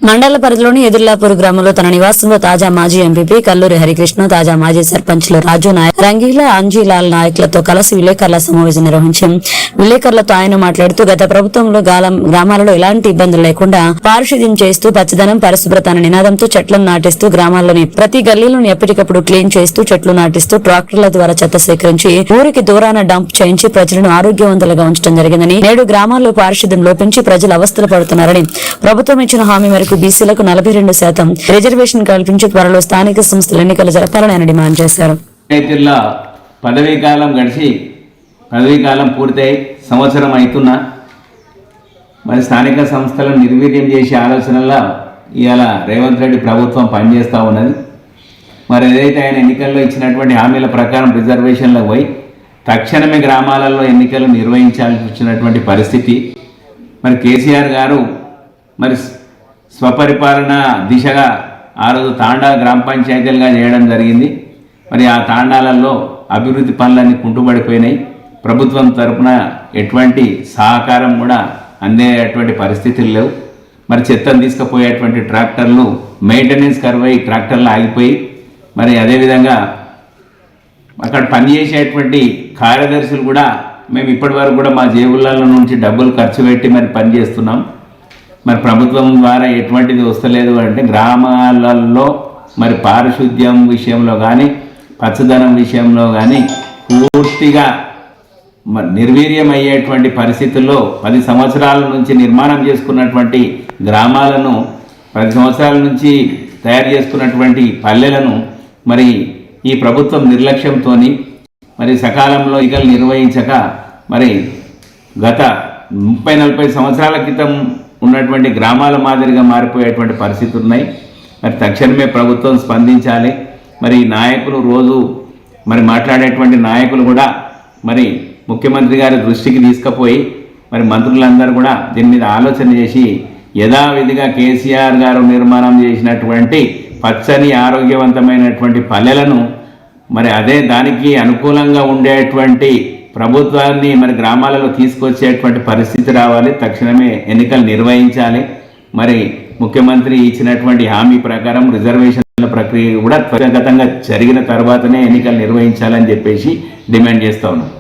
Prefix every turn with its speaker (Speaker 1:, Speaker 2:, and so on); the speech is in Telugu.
Speaker 1: మండల పరిధిలోని ఎదుర్లాపూర్ గ్రామంలో తన నివాసంలో తాజా మాజీ ఎంపీపీ కల్లూరి హరికృష్ణ, తాజా మాజీ సర్పంచ్లు రాజు నాయక్, రంగీలా అంజీలాల్ నాయకులతో కలిసి విలేకరుల సమావేశం నిర్వహించాం. విలేకరులతో ఆయన మాట్లాడుతూ గత ప్రభుత్వంలో గ్రామాలలో ఎలాంటి ఇబ్బందులు లేకుండా పారిశుద్ధ్యం చేస్తూ పచ్చదనం పరిశుభ్రత అనే నినాదంతో చెట్లను నాటిస్తూ గ్రామాల్లోని ప్రతి గల్లీలోని ఎప్పటికప్పుడు క్లీన్ చేస్తూ చెట్లు నాటిస్తూ ట్రాక్టర్ల ద్వారా చెత్త సేకరించి ఊరికి దూరాన డంప్ చేయించి ప్రజలను ఆరోగ్యవంతులుగా ఉంచడం జరిగిందని, నేడు గ్రామాల్లో పారిశుద్ధ్యం లోపించి ప్రజలు అవస్థలు పడుతున్నారని, ప్రభుత్వం ఇచ్చిన హామీ మేరకు బీసీలకు 42% రిజర్వేషన్ కల్పించి త్వరలో స్థానిక సంస్థల ఎన్నికలు జరపాలని ఆయన డిమాండ్ చేశారు.
Speaker 2: పదవీకాలం గడిచి పదవీకాలం పూర్తయి సంవత్సరం అవుతున్నా మరి స్థానిక సంస్థలను నిర్వీర్యం చేసే ఆలోచనలా ఇవాళ రేవంత్ రెడ్డి ప్రభుత్వం పనిచేస్తూ ఉన్నది. మరి ఏదైతే ఆయన ఎన్నికల్లో ఇచ్చినటువంటి హామీల ప్రకారం రిజర్వేషన్లకు పోయి తక్షణమే గ్రామాలలో ఎన్నికలు నిర్వహించాల్సి వచ్చినటువంటి పరిస్థితి. మరి కేసీఆర్ గారు మరి స్వపరిపాలన దిశగా ఆ రోజు తాండా గ్రామ పంచాయతీలుగా చేయడం జరిగింది. మరి ఆ తాండాలలో అభివృద్ధి పనులన్నీ కుంటుపడిపోయినాయి. ప్రభుత్వం తరఫున ఎటువంటి సహకారం కూడా అందేటువంటి పరిస్థితులు లేవు. మరి చెత్తను తీసుకుపోయేటువంటి ట్రాక్టర్లు మెయింటెనెన్స్ కరువై ట్రాక్టర్లు ఆగిపోయి, మరి అదేవిధంగా అక్కడ పనిచేసేటువంటి కార్యదర్శులు కూడా మేము ఇప్పటి వరకు కూడా మా జేబులలో నుంచి డబ్బులు ఖర్చు పెట్టి మరి పనిచేస్తున్నాం. మరి ప్రభుత్వం ద్వారా ఎటువంటిది వస్తలేదు అంటే గ్రామాలలో మరి పారిశుద్ధ్యం విషయంలో కానీ పచ్చదనం విషయంలో కానీ పూర్తిగా మరి నిర్వీర్యం అయ్యేటువంటి పరిస్థితుల్లో 10 సంవత్సరాల నుంచి నిర్మాణం చేసుకున్నటువంటి గ్రామాలను 10 సంవత్సరాల నుంచి తయారు చేసుకున్నటువంటి పల్లెలను మరి ఈ ప్రభుత్వం నిర్లక్ష్యంతో మరి సకాలంలో ఎన్నికలు నిర్వహించక మరి గత 30-40 సంవత్సరాల క్రితం ఉన్నటువంటి గ్రామాల మాదిరిగా మారిపోయేటువంటి పరిస్థితులు ఉన్నాయి. మరి తక్షణమే ప్రభుత్వం స్పందించాలి. మరి నాయకులు రోజు మరి మాట్లాడేటువంటి నాయకులు కూడా మరి ముఖ్యమంత్రి గారి దృష్టికి తీసుకుపోయి మరి మంత్రులందరూ కూడా దీని మీద ఆలోచన చేసి యథావిధిగా కేసీఆర్ గారు నిర్మాణం చేసినటువంటి పచ్చని ఆరోగ్యవంతమైనటువంటి పల్లెలను మరి అదే దానికి అనుకూలంగా ఉండేటువంటి ప్రభుత్వాన్ని మరి గ్రామాలలో తీసుకొచ్చేటువంటి పరిస్థితి రావాలి. తక్షణమే ఎన్నికలు నిర్వహించాలి. మరి ముఖ్యమంత్రి ఇచ్చినటువంటి హామీ ప్రకారం రిజర్వేషన్ల ప్రక్రియ కూడా త్వరితగతంగా జరిగిన తర్వాతనే ఎన్నికలు నిర్వహించాలని చెప్పేసి డిమాండ్ చేస్తా ఉన్నాం.